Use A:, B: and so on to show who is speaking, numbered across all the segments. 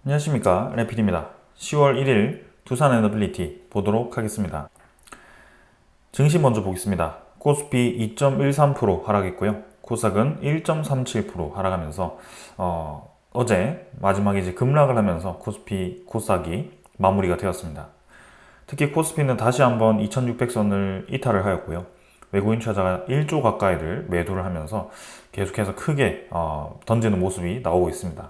A: 안녕하십니까, 래필입니다. 10월 1일 두산 에너빌리티 보도록 하겠습니다. 증시 먼저 보겠습니다. 코스피 2.13% 하락했고요. 코스닥은 1.37% 하락하면서 어제 마지막에 이제 급락을 하면서 코스닥이 마무리가 되었습니다. 특히 코스피는 다시 한번 2600선을 이탈을 하였고요. 외국인 투자자가 1조 가까이를 매도를 하면서 계속해서 크게 던지는 모습이 나오고 있습니다.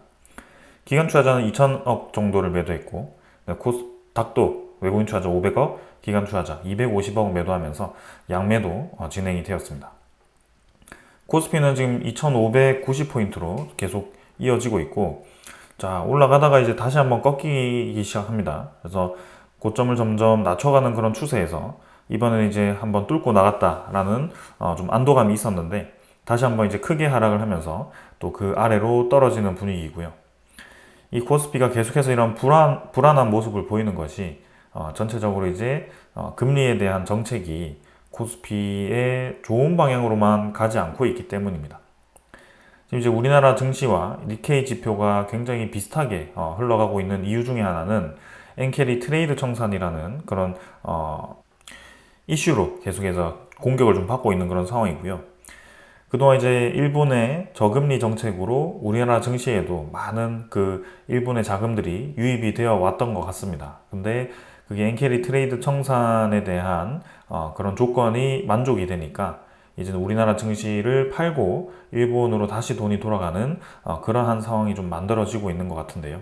A: 기관 투자자는 2천억 정도를 매도했고, 코스닥도 외국인 투자자 500억, 기관 투자자 250억 매도하면서 양매도 진행이 되었습니다. 코스피는 지금 2,590포인트로 계속 이어지고 있고, 자, 올라가다가 이제 다시 한번 꺾이기 시작합니다. 그래서 고점을 점점 낮춰가는 그런 추세에서 이번에는 이제 한번 뚫고 나갔다라는 좀 안도감이 있었는데, 다시 한번 이제 크게 하락을 하면서 또 그 아래로 떨어지는 분위기이고요. 이 코스피가 계속해서 이런 불안한 모습을 보이는 것이 전체적으로 이제 금리에 대한 정책이 코스피의 좋은 방향으로만 가지 않고 있기 때문입니다. 지금 이제 우리나라 증시와 니케이 지표가 굉장히 비슷하게 흘러가고 있는 이유 중에 하나는 엔캐리 트레이드 청산이라는 그런 이슈로 계속해서 공격을 좀 받고 있는 그런 상황이고요. 그동안 이제 일본의 저금리 정책으로 우리나라 증시에도 많은 그 일본의 자금들이 유입이 되어 왔던 것 같습니다. 근데 그게 엔캐리 트레이드 청산에 대한 그런 조건이 만족이 되니까 이제 우리나라 증시를 팔고 일본으로 다시 돈이 돌아가는 그러한 상황이 좀 만들어지고 있는 것 같은데요.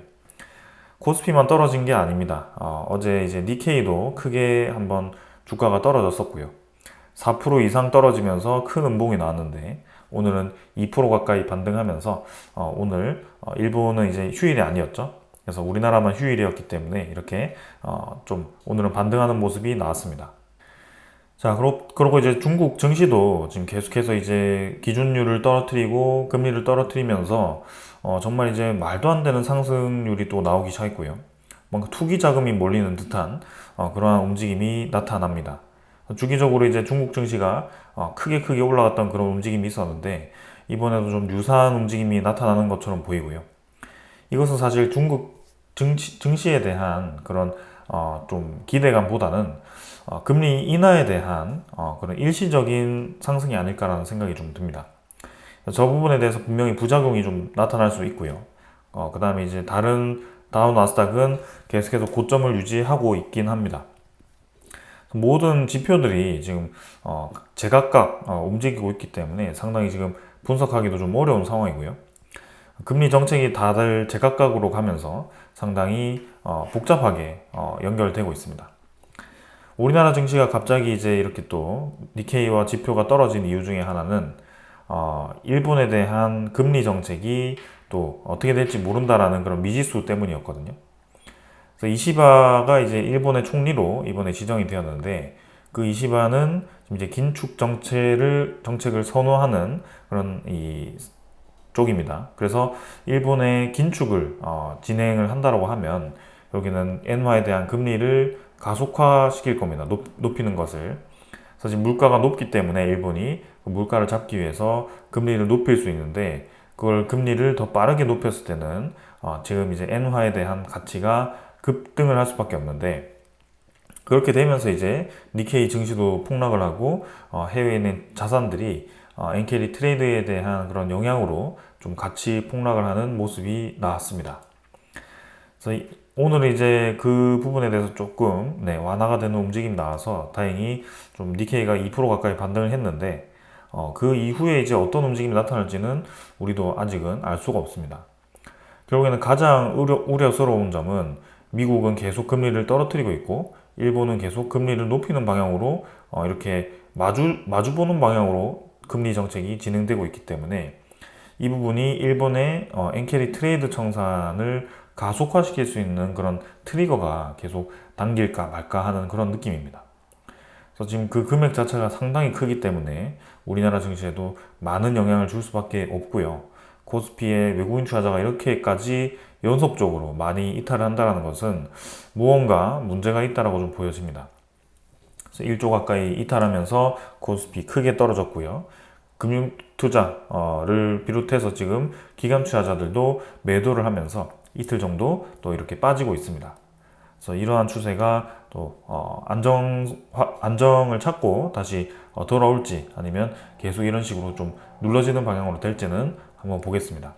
A: 코스피만 떨어진 게 아닙니다. 어제 이제 니케이도 크게 한번 주가가 떨어졌었고요. 4% 이상 떨어지면서 큰 음봉이 나왔는데 오늘은 2% 가까이 반등하면서 오늘 일본은 이제 휴일이 아니었죠. 그래서 우리나라만 휴일이었기 때문에 이렇게 좀 오늘은 반등하는 모습이 나왔습니다. 자, 그러고 이제 중국 증시도 지금 계속해서 이제 기준율을 떨어뜨리고 금리를 떨어뜨리면서 정말 이제 말도 안 되는 상승률이 또 나오기 시작했고요. 뭔가 투기 자금이 몰리는 듯한 그러한 움직임이 나타납니다. 주기적으로 이제 중국 증시가 크게 올라갔던 그런 움직임이 있었는데 이번에도 좀 유사한 움직임이 나타나는 것처럼 보이고요. 이것은 사실 중국 증시에 대한 그런 좀 기대감보다는 금리 인하에 대한 그런 일시적인 상승이 아닐까라는 생각이 좀 듭니다. 저 부분에 대해서 분명히 부작용이 좀 나타날 수 있고요. 그 다음에 이제 다른 다우 나스닥은 계속해서 고점을 유지하고 있긴 합니다. 모든 지표들이 지금 제각각 움직이고 있기 때문에 상당히 지금 분석하기도 좀 어려운 상황이고요. 금리 정책이 다들 제각각으로 가면서 상당히 복잡하게 연결되고 있습니다. 우리나라 증시가 갑자기 이제 이렇게 또 니케이와 지표가 떨어진 이유 중에 하나는 일본에 대한 금리 정책이 또 어떻게 될지 모른다라는 그런 미지수 때문이었거든요. 그래서 이시바가 이제 일본의 총리로 이번에 지정이 되었는데 그 이시바는 지금 이제 긴축 정책을 선호하는 그런 이 쪽입니다. 그래서 일본의 긴축을 진행을 한다라고 하면 여기는 엔화에 대한 금리를 가속화시킬 겁니다. 높이는 것을. 그래서 지금 물가가 높기 때문에 일본이 그 물가를 잡기 위해서 금리를 높일 수 있는데 그걸 금리를 더 빠르게 높였을 때는 지금 이제 엔화에 대한 가치가 급등을 할 수밖에 없는데 그렇게 되면서 이제 니케이 증시도 폭락을 하고 해외에 있는 자산들이 엔캐리 트레이드에 대한 그런 영향으로 좀 같이 폭락을 하는 모습이 나왔습니다. 그래서 오늘 이제 그 부분에 대해서 조금 완화가 되는 움직임이 나와서 다행히 좀 니케이가 2% 가까이 반등을 했는데 그 이후에 이제 어떤 움직임이 나타날지는 우리도 아직은 알 수가 없습니다. 결국에는 가장 우려스러운 점은 미국은 계속 금리를 떨어뜨리고 있고 일본은 계속 금리를 높이는 방향으로 이렇게 마주보는 방향으로 금리 정책이 진행되고 있기 때문에 이 부분이 일본의 엔캐리 트레이드 청산을 가속화시킬 수 있는 그런 트리거가 계속 당길까 말까 하는 그런 느낌입니다. 그래서 지금 그 금액 자체가 상당히 크기 때문에 우리나라 증시에도 많은 영향을 줄 수밖에 없고요. 코스피의 외국인 투자자가 이렇게까지 연속적으로 많이 이탈을 한다는 것은 무언가 문제가 있다고 좀 보여집니다. 그래서 1조 가까이 이탈하면서 코스피 크게 떨어졌고요. 금융투자를 비롯해서 지금 기관 투자자들도 매도를 하면서 이틀 정도 또 이렇게 빠지고 있습니다. 그래서 이러한 추세가 또 안정을 찾고 다시 돌아올지 아니면 계속 이런 식으로 좀 눌러지는 방향으로 될지는 한번 보겠습니다.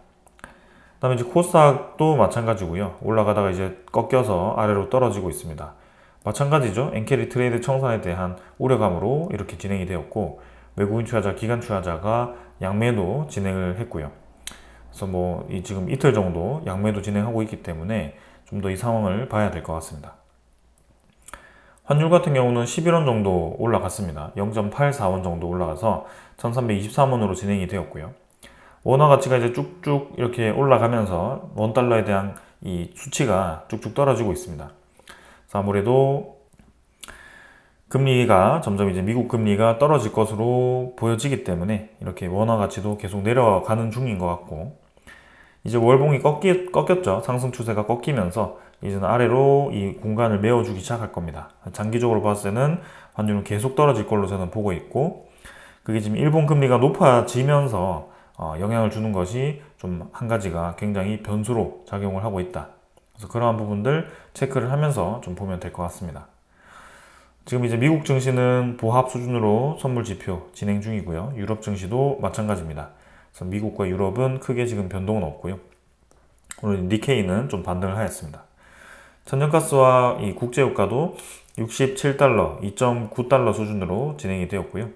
A: 그다음에 이제 코스닥도 마찬가지고요. 올라가다가 이제 꺾여서 아래로 떨어지고 있습니다. 마찬가지죠. 엔캐리 트레이드 청산에 대한 우려감으로 이렇게 진행이 되었고, 외국인 투자자, 기관 투자자가 양매도 진행을 했고요. 그래서 뭐 지금 이틀 정도 양매도 진행하고 있기 때문에 좀 더 이 상황을 봐야 될 것 같습니다. 환율 같은 경우는 11원 정도 올라갔습니다. 0.84원 정도 올라가서 1323원으로 진행이 되었고요. 원화 가치가 이제 쭉쭉 이렇게 올라가면서 원달러에 대한 이 수치가 쭉쭉 떨어지고 있습니다. 그래서 아무래도 금리가 점점 이제 미국 금리가 떨어질 것으로 보여지기 때문에 이렇게 원화 가치도 계속 내려가는 중인 것 같고, 이제 월봉이 꺾였죠. 상승 추세가 꺾이면서 이제는 아래로 이 공간을 메워주기 시작할 겁니다. 장기적으로 봤을 때는 환율은 계속 떨어질 걸로 저는 보고 있고, 그게 지금 일본 금리가 높아지면서 영향을 주는 것이 좀 한 가지가 굉장히 변수로 작용을 하고 있다. 그래서 그러한 부분들 체크를 하면서 좀 보면 될 것 같습니다. 지금 이제 미국 증시는 보합 수준으로 선물 지표 진행 중이고요. 유럽 증시도 마찬가지입니다. 그래서 미국과 유럽은 크게 지금 변동은 없고요. 오늘 니케이는 좀 반등을 하였습니다. 천연가스와 이 국제유가도 67달러, 2.9달러 수준으로 진행이 되었고요.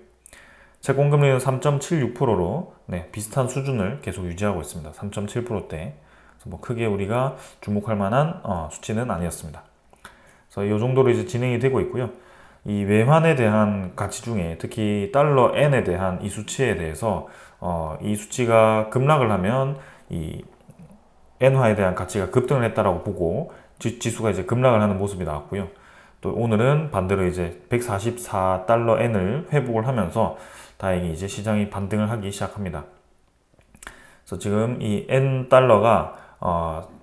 A: 채권금리는 3.76%로 비슷한 수준을 계속 유지하고 있습니다. 3.7%대. 그래서 뭐 크게 우리가 주목할 만한 수치는 아니었습니다. 그래서 이 정도로 이제 진행이 되고 있고요. 이 외환에 대한 가치 중에 특히 달러 N에 대한 이 수치에 대해서 이 수치가 급락을 하면 이 엔화에 대한 가치가 급등을 했다라고 보고 지수가 이제 급락을 하는 모습이 나왔고요. 또 오늘은 반대로 이제 144달러 N을 회복을 하면서 다행히 이제 시장이 반등을 하기 시작합니다. 그래서 지금 이 N 달러가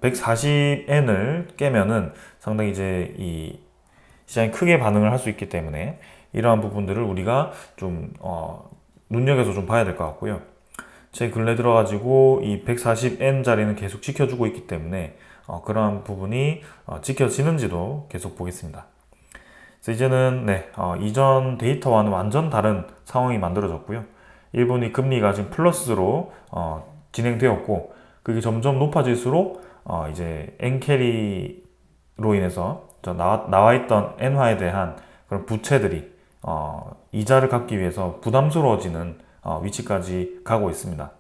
A: 140N을 깨면은 상당히 이제 이 시장이 크게 반응을 할 수 있기 때문에 이러한 부분들을 우리가 좀 눈여겨서 좀 봐야 될 것 같고요. 제 근래 들어가지고 이 140N 자리는 계속 지켜주고 있기 때문에 그러한 부분이 지켜지는지도 계속 보겠습니다. 그래서 이제는 이전 데이터와는 완전 다른 상황이 만들어졌고요. 일본이 금리가 지금 플러스로 진행되었고, 그게 점점 높아질수록 이제 엔캐리로 인해서 나와 있던 엔화에 대한 그런 부채들이 이자를 갚기 위해서 부담스러워지는 위치까지 가고 있습니다.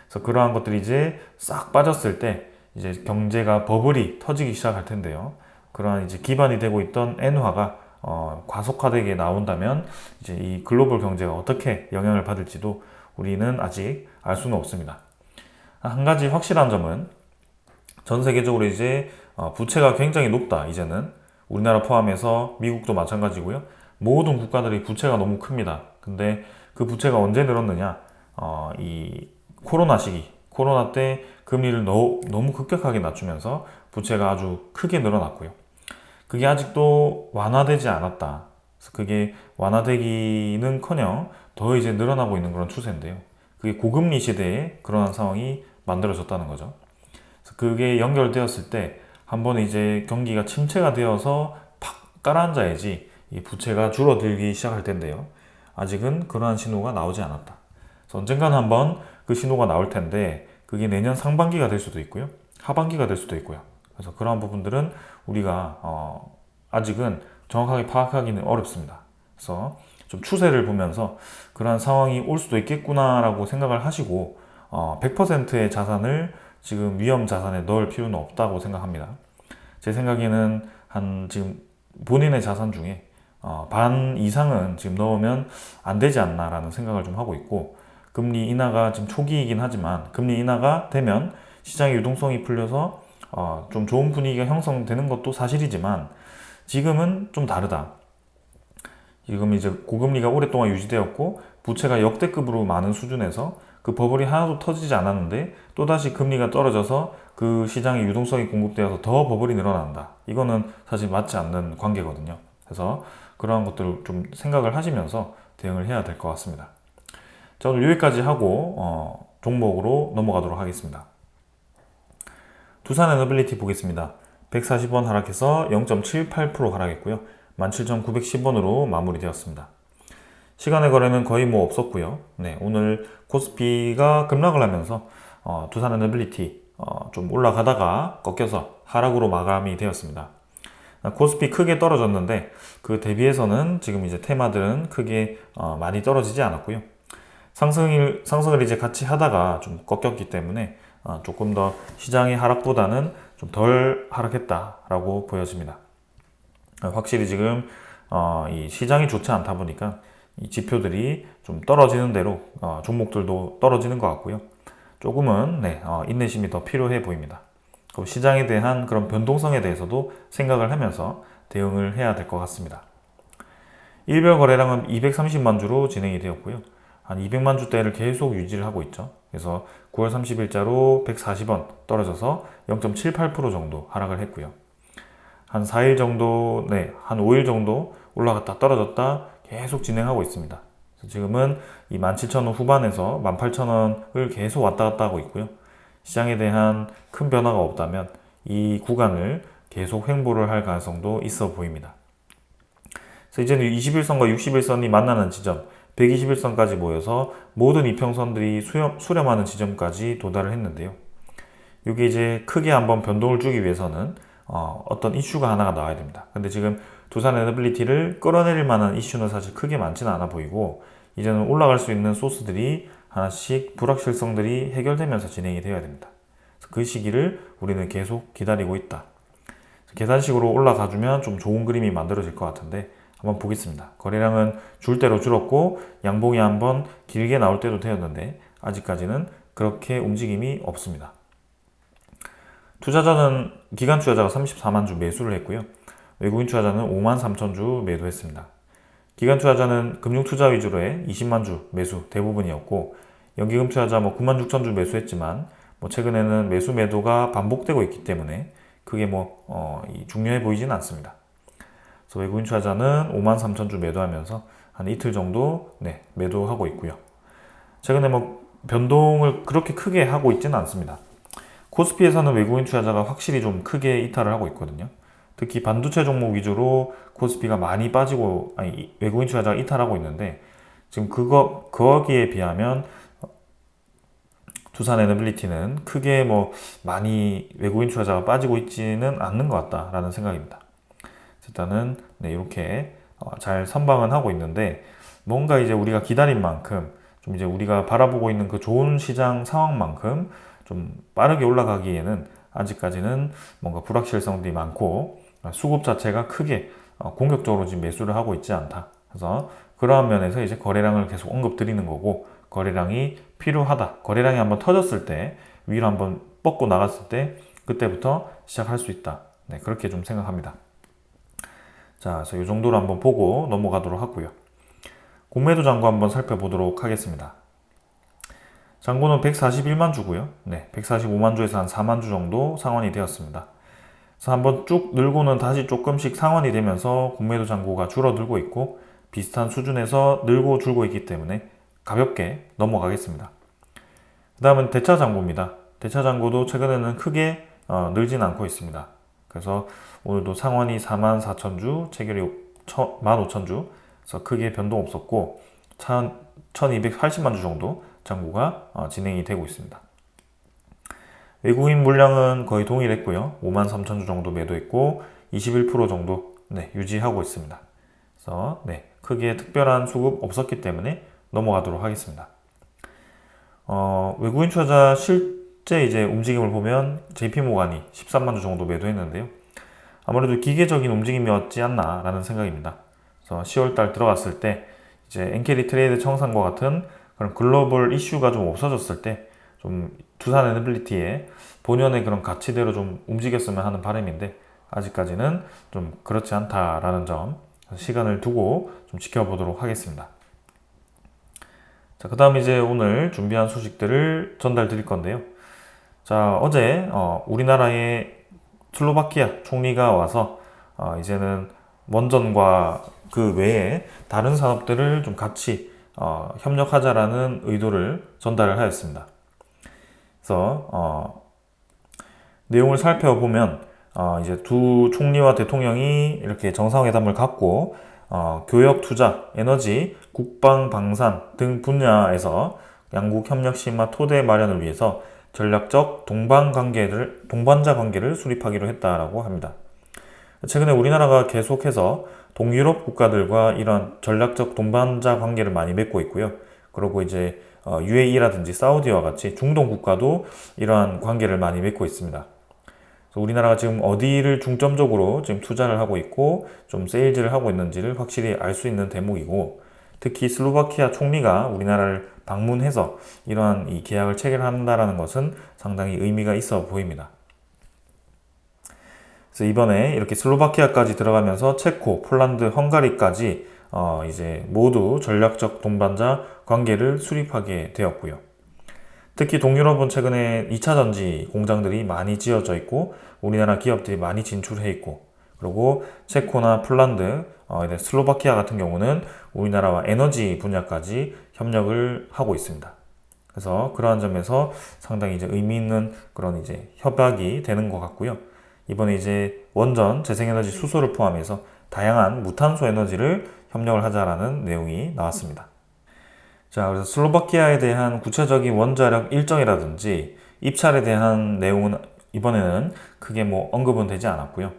A: 그래서 그러한 것들이 이제 싹 빠졌을 때 이제 경제가 버블이 터지기 시작할 텐데요. 그러한 이제 기반이 되고 있던 엔화가 과속화되게 나온다면 이제 이 글로벌 경제가 어떻게 영향을 받을지도 우리는 아직 알 수는 없습니다. 한 가지 확실한 점은 전 세계적으로 이제 부채가 굉장히 높다. 이제는 우리나라 포함해서 미국도 마찬가지고요. 모든 국가들이 부채가 너무 큽니다. 근데 그 부채가 언제 늘었느냐? 이 코로나 시기, 코로나 때 금리를 너무 급격하게 낮추면서 부채가 아주 크게 늘어났고요. 그게 아직도 완화되지 않았다. 그래서 그게 완화되기는커녕 더 이제 늘어나고 있는 그런 추세인데요. 그게 고금리 시대에 그러한 상황이 만들어졌다는 거죠. 그래서 그게 연결되었을 때 한 번 이제 경기가 침체가 되어서 팍 깔아앉아야지 이 부채가 줄어들기 시작할 텐데요. 아직은 그러한 신호가 나오지 않았다. 그래서 언젠가는 한번 그 신호가 나올 텐데 그게 내년 상반기가 될 수도 있고요. 하반기가 될 수도 있고요. 그래서 그러한 부분들은 우리가 아직은 정확하게 파악하기는 어렵습니다. 그래서 좀 추세를 보면서 그러한 상황이 올 수도 있겠구나라고 생각을 하시고 100%의 자산을 지금 위험 자산에 넣을 필요는 없다고 생각합니다. 제 생각에는 지금 본인의 자산 중에 반 이상은 지금 넣으면 안 되지 않나라는 생각을 좀 하고 있고, 금리 인하가 지금 초기이긴 하지만 금리 인하가 되면 시장의 유동성이 풀려서 좀 좋은 분위기가 형성되는 것도 사실이지만 지금은 좀 다르다. 지금 이제 고금리가 오랫동안 유지되었고 부채가 역대급으로 많은 수준에서 그 버블이 하나도 터지지 않았는데 또다시 금리가 떨어져서 그 시장의 유동성이 공급되어서 더 버블이 늘어난다. 이거는 사실 맞지 않는 관계거든요. 그래서 그러한 것들을 좀 생각을 하시면서 대응을 해야 될 것 같습니다. 자, 오늘 여기까지 하고 종목으로 넘어가도록 하겠습니다. 두산에너빌리티 보겠습니다. 140원 하락해서 0.78% 하락했고요. 17,910원으로 마무리되었습니다. 시간의 거래는 거의 뭐 없었고요. 네, 오늘 코스피가 급락을 하면서 두산에너빌리티 좀 올라가다가 꺾여서 하락으로 마감이 되었습니다. 코스피 크게 떨어졌는데 그 대비해서는 지금 이제 테마들은 크게 많이 떨어지지 않았고요. 상승을 이제 같이 하다가 좀 꺾였기 때문에 조금 더 시장의 하락보다는 좀 덜 하락했다라고 보여집니다. 확실히 지금 이 시장이 좋지 않다 보니까 이 지표들이 좀 떨어지는 대로 종목들도 떨어지는 것 같고요. 조금은 인내심이 더 필요해 보입니다. 시장에 대한 그런 변동성에 대해서도 생각을 하면서 대응을 해야 될 것 같습니다. 일별 거래량은 230만 주로 진행이 되었고요. 한 200만 주대를 계속 유지를 하고 있죠. 그래서 9월 30일자로 140원 떨어져서 0.78% 정도 하락을 했고요. 한 4일 정도, 한 5일 정도 올라갔다 떨어졌다 계속 진행하고 있습니다. 지금은 이 17,000원 후반에서 18,000원을 계속 왔다 갔다 하고 있고요. 시장에 대한 큰 변화가 없다면 이 구간을 계속 횡보를 할 가능성도 있어 보입니다. 그래서 이제는 21선과 61선이 만나는 지점, 121선까지 모여서 모든 이평선들이 수렴하는 지점까지 도달을 했는데요. 이게 이제 크게 한번 변동을 주기 위해서는 어떤 이슈가 하나가 나와야 됩니다. 근데 지금 두산에너빌리티를 끌어내릴 만한 이슈는 사실 크게 많지는 않아 보이고, 이제는 올라갈 수 있는 소스들이 하나씩 불확실성들이 해결되면서 진행이 되어야 됩니다. 그 시기를 우리는 계속 기다리고 있다. 계산식으로 올라가주면 좀 좋은 그림이 만들어질 것 같은데 한번 보겠습니다. 거래량은 줄 대로 줄었고 양봉이 한번 길게 나올 때도 되었는데 아직까지는 그렇게 움직임이 없습니다. 투자자는 기관 투자자가 34만 주 매수를 했고요. 외국인 투자자는 5만 3천 주 매도했습니다. 기관 투자자는 금융 투자 위주로 해 20만 주 매수 대부분이었고, 연기금 투자자 9만 6천 주 매수했지만 최근에는 매수 매도가 반복되고 있기 때문에 그게 중요해 보이지는 않습니다. 그래서 외국인 투자자는 5만 3천 주 매도하면서 한 이틀 정도 매도하고 있고요. 최근에 변동을 그렇게 크게 하고 있지는 않습니다. 코스피에서는 외국인 투자자가 확실히 좀 크게 이탈을 하고 있거든요. 특히 반도체 종목 위주로 코스피가 많이 빠지고, 외국인 투자자가 이탈하고 있는데, 지금 거기에 비하면 두산에너빌리티는 크게 많이 외국인 투자자가 빠지고 있지는 않는 것 같다라는 생각입니다. 일단은 이렇게 잘 선방은 하고 있는데, 뭔가 이제 우리가 기다린 만큼 좀 이제 우리가 바라보고 있는 그 좋은 시장 상황만큼 좀 빠르게 올라가기에는 아직까지는 뭔가 불확실성들이 많고 수급 자체가 크게 공격적으로 지금 매수를 하고 있지 않다. 그래서 그러한 면에서 이제 거래량을 계속 언급드리는 거고, 거래량이 필요하다. 거래량이 한번 터졌을 때, 위로 한번 뻗고 나갔을 때 그때부터 시작할 수 있다. 그렇게 좀 생각합니다. 자, 그래서 이 정도로 한번 보고 넘어가도록 하고요. 공매도 잔고 한번 살펴보도록 하겠습니다. 잔고는 141만 주고요. 145만 주에서 한 4만 주 정도 상환이 되었습니다. 그래서 한번 쭉 늘고는 다시 조금씩 상환이 되면서 공매도 잔고가 줄어들고 있고 비슷한 수준에서 늘고 줄고 있기 때문에 가볍게 넘어가겠습니다. 그 다음은 대차 잔고입니다. 대차 잔고도 최근에는 크게 늘진 않고 있습니다. 그래서 오늘도 상환이 4만 4천 주, 체결이 1만 5천 주, 그래서 크게 변동 없었고 1280만 주 정도 잔고가 진행이 되고 있습니다. 외국인 물량은 거의 동일했고요. 5만 3천 주 정도 매도했고 21% 정도 유지하고 있습니다. 그래서 크게 특별한 수급 없었기 때문에 넘어가도록 하겠습니다. 외국인 투자자 실제 이제 움직임을 보면 JP모간이 13만 주 정도 매도했는데요. 아무래도 기계적인 움직임이었지 않나라는 생각입니다. 그래서 10월달 들어갔을 때 이제 엔캐리 트레이드 청산과 같은 그런 글로벌 이슈가 좀 없어졌을 때 좀 두산에너빌리티의 본연의 그런 가치대로 좀 움직였으면 하는 바람인데 아직까지는 좀 그렇지 않다라는 점, 시간을 두고 좀 지켜보도록 하겠습니다. 자, 그 다음 이제 오늘 준비한 소식들을 전달 드릴 건데요. 자, 어제 우리나라의 슬로바키아 총리가 와서 이제는 원전과 그 외에 다른 산업들을 좀 같이 협력하자라는 의도를 전달을 하였습니다. 그래서 내용을 살펴보면 이제 두 총리와 대통령이 이렇게 정상회담을 갖고 교역, 투자, 에너지, 국방, 방산 등 분야에서 양국 협력 심화 토대 마련을 위해서 전략적 동반자 관계를 수립하기로 했다라고 합니다. 최근에 우리나라가 계속해서 동유럽 국가들과 이런 전략적 동반자 관계를 많이 맺고 있고요. 그리고 이제 UAE라든지 사우디와 같이 중동 국가도 이러한 관계를 많이 맺고 있습니다. 우리나라가 지금 어디를 중점적으로 지금 투자를 하고 있고 좀 세일즈를 하고 있는지를 확실히 알 수 있는 대목이고, 특히 슬로바키아 총리가 우리나라를 방문해서 이러한 이 계약을 체결한다라는 것은 상당히 의미가 있어 보입니다. 그래서 이번에 이렇게 슬로바키아까지 들어가면서 체코, 폴란드, 헝가리까지 이제 모두 전략적 동반자 관계를 수립하게 되었고요. 특히 동유럽은 최근에 2차 전지 공장들이 많이 지어져 있고 우리나라 기업들이 많이 진출해 있고, 그리고 체코나 폴란드, 슬로바키아 같은 경우는 우리나라와 에너지 분야까지 협력을 하고 있습니다. 그래서 그러한 점에서 상당히 이제 의미 있는 그런 이제 협약이 되는 것 같고요. 이번에 이제 원전, 재생에너지 수소를 포함해서 다양한 무탄소 에너지를 협력을 하자라는 내용이 나왔습니다. 자, 그래서 슬로바키아에 대한 구체적인 원자력 일정이라든지 입찰에 대한 내용은 이번에는 크게 뭐 언급은 되지 않았고요.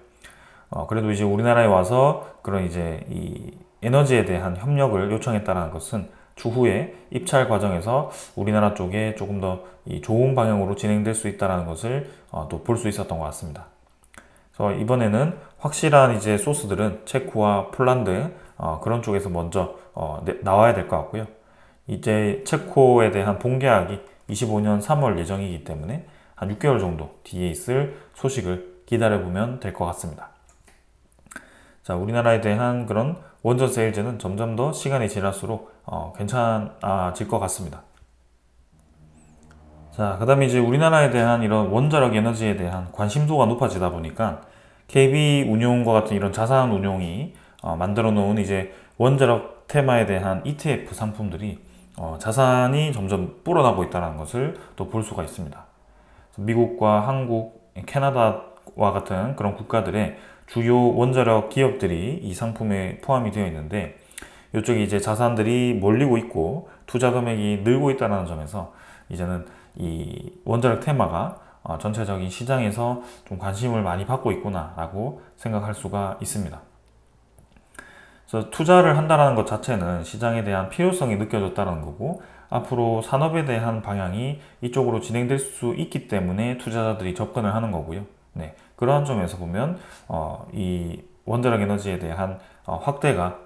A: 그래도 이제 우리나라에 와서 그런 이제 이 에너지에 대한 협력을 요청했다는 것은 추후에 입찰 과정에서 우리나라 쪽에 조금 더 이 좋은 방향으로 진행될 수 있다는 것을 또 볼 수 있었던 것 같습니다. 그래서 이번에는 확실한 이제 소스들은 체코와 폴란드 그런 쪽에서 먼저 나와야 될 것 같고요. 이제 체코에 대한 본계약이 25년 3월 예정이기 때문에 한 6개월 정도 뒤에 있을 소식을 기다려보면 될 것 같습니다. 자, 우리나라에 대한 그런 원전 세일즈는 점점 더 시간이 지날수록 괜찮아질 것 같습니다. 자, 그 다음에 이제 우리나라에 대한 이런 원자력 에너지에 대한 관심도가 높아지다 보니까 KB 운용과 같은 이런 자산 운용이 만들어 놓은 이제 원자력 테마에 대한 ETF 상품들이 자산이 점점 불어나고 있다는 것을 또 볼 수가 있습니다. 미국과 한국, 캐나다와 같은 그런 국가들의 주요 원자력 기업들이 이 상품에 포함이 되어 있는데, 이쪽에 이제 자산들이 몰리고 있고 투자 금액이 늘고 있다는 점에서 이제는 이 원자력 테마가 전체적인 시장에서 좀 관심을 많이 받고 있구나라고 생각할 수가 있습니다. 그래서 투자를 한다는 것 자체는 시장에 대한 필요성이 느껴졌다는 거고, 앞으로 산업에 대한 방향이 이쪽으로 진행될 수 있기 때문에 투자자들이 접근을 하는 거고요. 네, 그러한 점에서 보면 이 원자력 에너지에 대한 확대가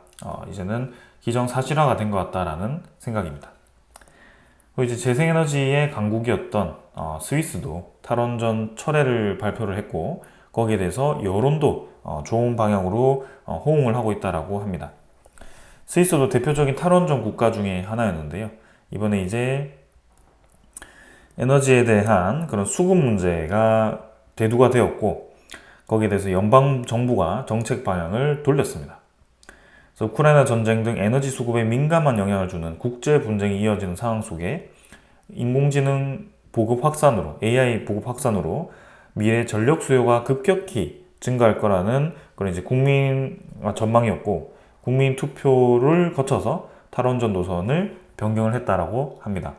A: 이제는 기정사실화가 된 것 같다라는 생각입니다. 이제 재생에너지의 강국이었던 스위스도 탈원전 철회를 발표를 했고, 거기에 대해서 여론도 좋은 방향으로 호응을 하고 있다라고 합니다. 스위스도 대표적인 탈원전 국가 중에 하나였는데요. 이번에 이제 에너지에 대한 그런 수급 문제가 대두가 되었고, 거기에 대해서 연방 정부가 정책 방향을 돌렸습니다. 그래서 우크라이나 전쟁 등 에너지 수급에 민감한 영향을 주는 국제 분쟁이 이어지는 상황 속에 인공지능 보급 확산으로, AI 보급 확산으로 미래 전력 수요가 급격히 증가할 거라는 그런 이제 국민 전망이었고, 국민 투표를 거쳐서 탈원전 노선을 변경을 했다라고 합니다.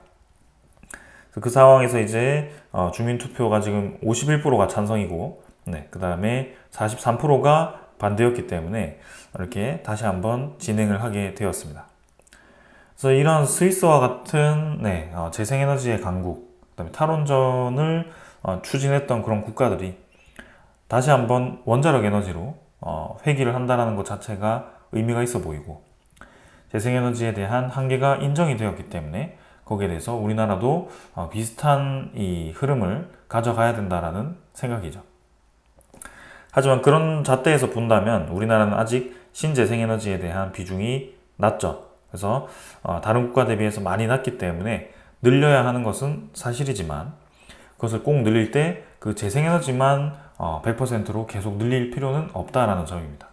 A: 그 상황에서 이제 주민 투표가 지금 51%가 찬성이고, 네, 그 다음에 43%가 반대였기 때문에 이렇게 다시 한번 진행을 하게 되었습니다. 그래서 이런 스위스와 같은 재생에너지의 강국, 그다음에 탈원전을 추진했던 그런 국가들이 다시 한번 원자력 에너지로 회귀를 한다는 것 자체가 의미가 있어 보이고, 재생에너지에 대한 한계가 인정이 되었기 때문에 거기에 대해서 우리나라도 비슷한 이 흐름을 가져가야 된다라는 생각이죠. 하지만 그런 잣대에서 본다면 우리나라는 아직 신재생에너지에 대한 비중이 낮죠. 그래서 다른 국가 대비해서 많이 낮기 때문에 늘려야 하는 것은 사실이지만, 그것을 꼭 늘릴 때 그 재생에너지만 100%로 계속 늘릴 필요는 없다라는 점입니다.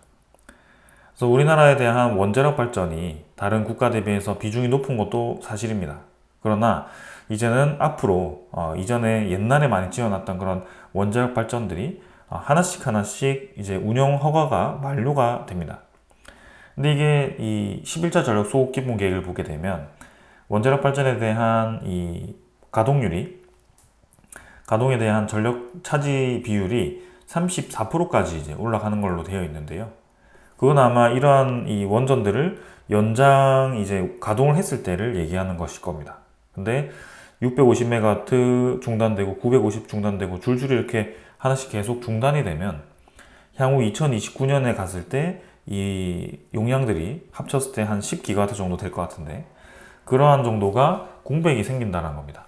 A: 그래서 우리나라에 대한 원자력 발전이 다른 국가 대비해서 비중이 높은 것도 사실입니다. 그러나 이제는 앞으로 이전에 옛날에 많이 지어놨던 그런 원자력 발전들이 하나씩 하나씩 이제 운영 허가가 만료가 됩니다. 근데 이게 이 11차 전력 소급 기본 계획을 보게 되면 원자력 발전에 대한 이 가동에 대한 전력 차지 비율이 34%까지 이제 올라가는 걸로 되어 있는데요. 그건 아마 이러한 이 원전들을 연장 이제 가동을 했을 때를 얘기하는 것일 겁니다. 근데 650메가와트 중단되고 950 중단되고 줄줄이 이렇게 하나씩 계속 중단이 되면 향후 2029년에 갔을 때 이 용량들이 합쳤을 때 한 10기가와트 정도 될 것 같은데 그러한 정도가 공백이 생긴다는 겁니다.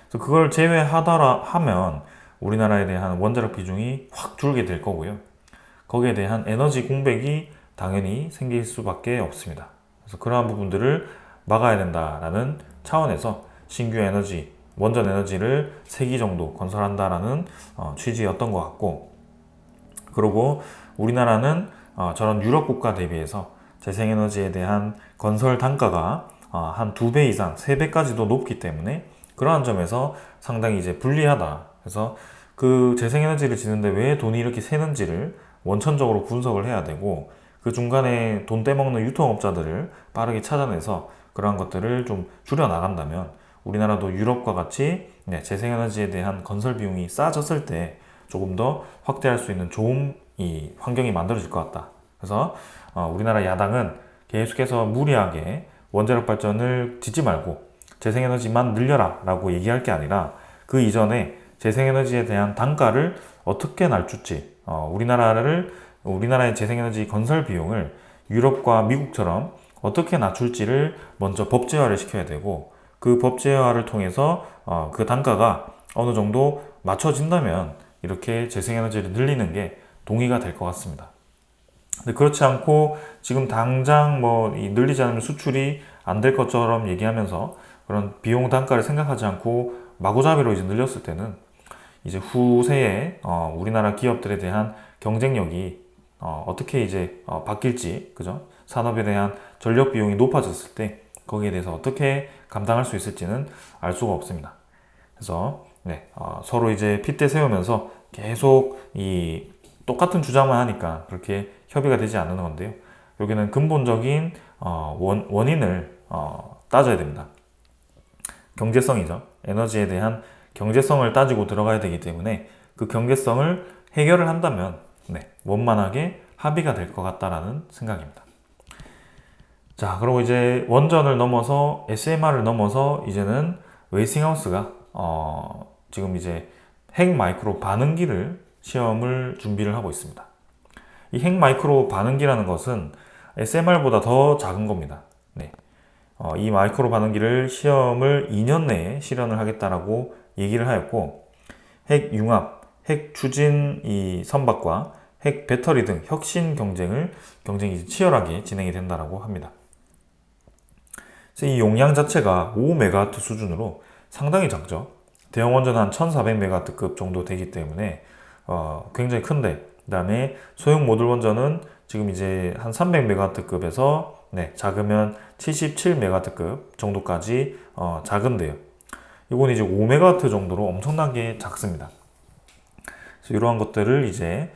A: 그래서 그걸 제외하더라 하면 우리나라에 대한 원자력 비중이 확 줄게 될 거고요. 거기에 대한 에너지 공백이 당연히 생길 수밖에 없습니다. 그래서 그러한 부분들을 막아야 된다라는 차원에서 신규 에너지, 원전 에너지를 3기 정도 건설한다라는 취지였던 것 같고, 그리고 우리나라는 저런 유럽 국가 대비해서 재생에너지에 대한 건설 단가가 한 2배 이상, 3배까지도 높기 때문에 그러한 점에서 상당히 이제 불리하다. 그래서 그 재생에너지를 짓는데 왜 돈이 이렇게 새는지를 원천적으로 분석을 해야 되고, 그 중간에 돈 떼먹는 유통업자들을 빠르게 찾아내서 그러한 것들을 좀 줄여 나간다면 우리나라도 유럽과 같이 재생에너지에 대한 건설 비용이 싸졌을 때 조금 더 확대할 수 있는 좋은 이 환경이 만들어질 것 같다. 그래서 우리나라 야당은 계속해서 무리하게 원자력 발전을 짓지 말고 재생에너지만 늘려라 라고 얘기할 게 아니라 그 이전에 재생에너지에 대한 단가를 어떻게 낮출지, 우리나라의 재생에너지 건설 비용을 유럽과 미국처럼 어떻게 낮출지를 먼저 법제화를 시켜야 되고, 그 법제화를 통해서 그 단가가 어느 정도 맞춰진다면 이렇게 재생에너지를 늘리는 게 동의가 될 것 같습니다. 근데 그렇지 않고 지금 당장 늘리지 않으면 수출이 안 될 것처럼 얘기하면서 그런 비용 단가를 생각하지 않고 마구잡이로 이제 늘렸을 때는 이제 후세에 우리나라 기업들에 대한 경쟁력이 어떻게 이제 바뀔지, 그죠? 산업에 대한 전력 비용이 높아졌을 때 거기에 대해서 어떻게 감당할 수 있을지는 알 수가 없습니다. 그래서 서로 이제 핏대 세우면서 계속 이 똑같은 주장만 하니까 그렇게 협의가 되지 않는 건데요. 여기는 근본적인 원인을 따져야 됩니다. 경제성이죠. 에너지에 대한 경제성을 따지고 들어가야 되기 때문에 그 경제성을 해결을 한다면 원만하게 합의가 될 것 같다라는 생각입니다. 자, 그리고 이제 원전을 넘어서 SMR을 넘어서 이제는 웨이싱하우스가 지금 이제 핵 마이크로 반응기를 시험을 준비를 하고 있습니다. 이 핵 마이크로 반응기라는 것은 SMR보다 더 작은 겁니다. 이 마이크로 반응기를 시험을 2년 내에 실현을 하겠다라고 얘기를 하였고, 핵 융합, 핵 추진 이 선박과 핵 배터리 등 혁신 경쟁이 치열하게 진행이 된다라고 합니다. 그래서 이 용량 자체가 5메가와트 수준으로 상당히 작죠. 대형 원전 한 1400메가와트급 정도 되기 때문에 굉장히 큰데, 그 다음에 소형 모듈 원전은 지금 이제 한 300메가와트급에서 작으면 77메가와트급 정도까지 작은데요. 이건 이제 5메가와트 정도로 엄청나게 작습니다. 그래서 이러한 것들을 이제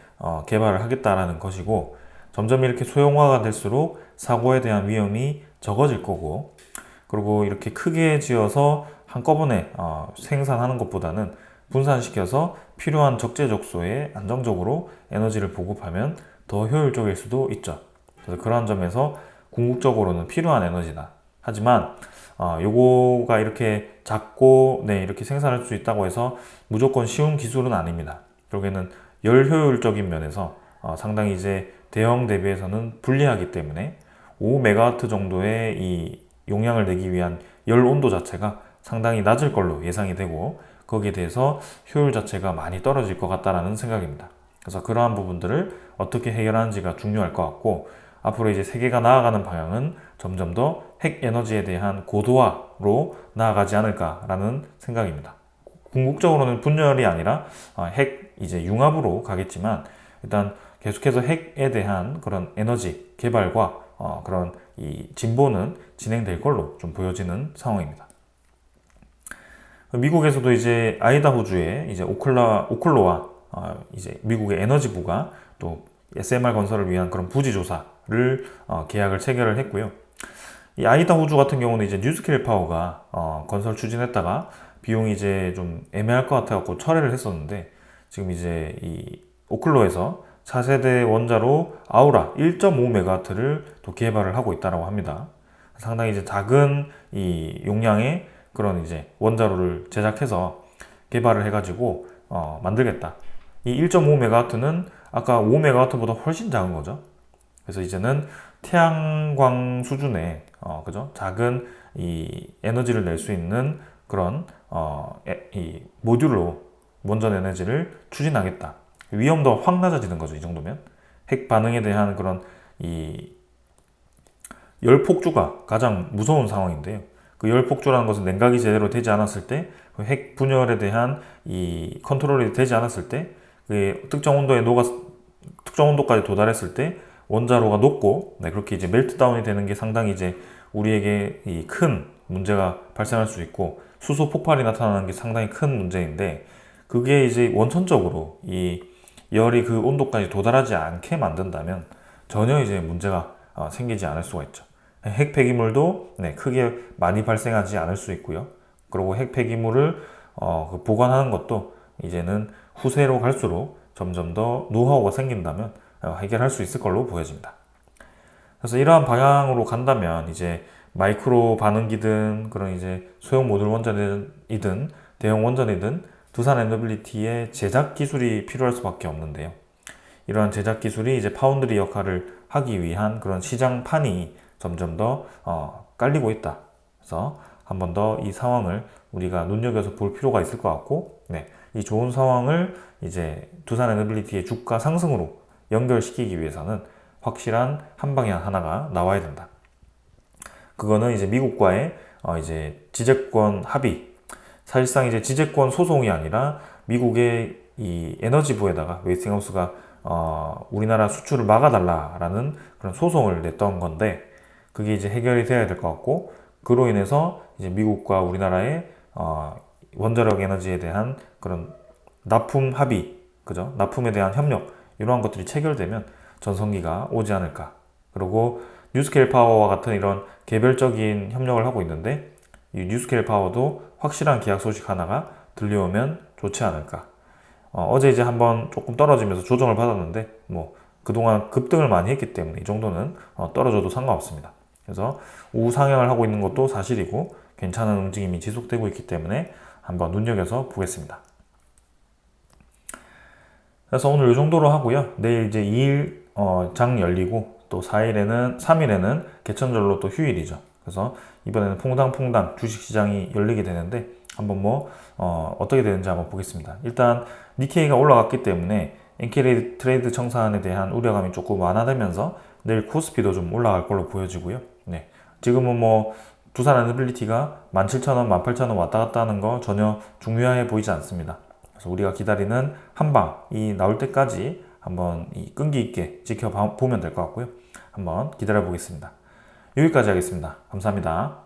A: 개발을 하겠다라는 것이고, 점점 이렇게 소형화가 될수록 사고에 대한 위험이 적어질 거고, 그리고 이렇게 크게 지어서 한꺼번에 생산하는 것보다는 분산시켜서 필요한 적재적소에 안정적으로 에너지를 보급하면 더 효율적일 수도 있죠. 그래서 그러한 점에서 궁극적으로는 필요한 에너지다. 하지만 요거가 이렇게 작고 이렇게 생산할 수 있다고 해서 무조건 쉬운 기술은 아닙니다. 결국에는 열 효율적인 면에서 상당히 이제 대형 대비해서는 불리하기 때문에 5메가와트 정도의 이 용량을 내기 위한 열 온도 자체가 상당히 낮을 걸로 예상이 되고, 거기에 대해서 효율 자체가 많이 떨어질 것 같다라는 생각입니다. 그래서 그러한 부분들을 어떻게 해결하는지가 중요할 것 같고, 앞으로 이제 세계가 나아가는 방향은 점점 더 핵 에너지에 대한 고도화로 나아가지 않을까라는 생각입니다. 궁극적으로는 분열이 아니라 핵 이제 융합으로 가겠지만, 일단 계속해서 핵에 대한 그런 에너지 개발과 그런 이 진보는 진행될 걸로 좀 보여지는 상황입니다. 미국에서도 이제 아이다호주의 이제 오클로와 이제 미국의 에너지부가 또 SMR 건설을 위한 그런 부지 조사를 계약을 체결을 했고요. 이 아이다호주 같은 경우는 이제 뉴스케일 파워가 건설 추진했다가 비용이 이제 좀 애매할 것 같아갖고 철회를 했었는데, 지금 이제 이 오클로에서 차세대 원자로 아우라 1.5메가와트를 또 개발을 하고 있다고 합니다. 상당히 이제 작은 이 용량의 그런 이제 원자로를 제작해서 개발을 해가지고 만들겠다. 이 1.5메가와트는 아까 5메가와트보다 훨씬 작은 거죠. 그래서 이제는 태양광 수준의 그죠? 작은 이 에너지를 낼 수 있는 그런 이 모듈로 원전 에너지를 추진하겠다. 위험도 확 낮아지는 거죠. 이 정도면 핵 반응에 대한 그런 이 열폭주가 가장 무서운 상황인데요. 그 열폭주라는 것은 냉각이 제대로 되지 않았을 때, 그 핵 분열에 대한 이 컨트롤이 되지 않았을 때, 그 특정 온도까지 도달했을 때 원자로가 녹고, 그렇게 이제 멜트다운이 되는 게 상당히 이제 우리에게 이 큰 문제가 발생할 수 있고, 수소 폭발이 나타나는 게 상당히 큰 문제인데, 그게 이제 원천적으로 이 열이 그 온도까지 도달하지 않게 만든다면 전혀 이제 문제가 생기지 않을 수가 있죠. 핵 폐기물도 크게 많이 발생하지 않을 수 있고요. 그리고 핵 폐기물을 그 보관하는 것도 이제는 후세로 갈수록 점점 더 노하우가 생긴다면 해결할 수 있을 걸로 보여집니다. 그래서 이러한 방향으로 간다면 이제 마이크로 반응기든 그런 이제 소형 모듈 원전이든 대형 원전이든 두산 에너빌리티의 제작 기술이 필요할 수밖에 없는데요. 이러한 제작 기술이 이제 파운드리 역할을 하기 위한 그런 시장판이 점점 더 깔리고 있다. 그래서 한 번 더 이 상황을 우리가 눈여겨서 볼 필요가 있을 것 같고, 이 좋은 상황을 이제 두산 에너빌리티의 주가 상승으로 연결시키기 위해서는 확실한 한 방향 하나가 나와야 된다. 그거는 이제 미국과의 이제 지재권 합의, 사실상 이제 지재권 소송이 아니라 미국의 이 에너지부에다가 웨이스팅하우스가 우리나라 수출을 막아달라라는 그런 소송을 냈던 건데, 그게 이제 해결이 돼야 될 것 같고, 그로 인해서 이제 미국과 우리나라의 원자력 에너지에 대한 그런 납품 합의, 그죠? 납품에 대한 협력, 이러한 것들이 체결되면 전성기가 오지 않을까. 그리고 뉴스케일 파워와 같은 이런 개별적인 협력을 하고 있는데, 이 뉴스케일 파워도 확실한 계약 소식 하나가 들려오면 좋지 않을까. 어제 이제 한번 조금 떨어지면서 조정을 받았는데, 뭐 그동안 급등을 많이 했기 때문에 이 정도는 떨어져도 상관없습니다. 그래서 우상향을 하고 있는 것도 사실이고 괜찮은 움직임이 지속되고 있기 때문에 한번 눈여겨서 보겠습니다. 그래서 오늘 이 정도로 하고요. 내일 이제 2일 장 열리고 또 3일에는 개천절로 또 휴일이죠. 그래서 이번에는 퐁당퐁당 주식시장이 열리게 되는데 한번 어떻게 되는지 한번 보겠습니다. 일단 니케이가 올라갔기 때문에 엔케이 트레이드 청산에 대한 우려감이 조금 완화되면서 내일 코스피도 좀 올라갈 걸로 보여지고요. 지금은 두산 에너빌리티가 17,000원, 18,000원 왔다 갔다 하는 거 전혀 중요해 보이지 않습니다. 그래서 우리가 기다리는 한방이 나올 때까지 한번 이 끈기 있게 지켜보면 될 것 같고요. 한번 기다려 보겠습니다. 여기까지 하겠습니다. 감사합니다.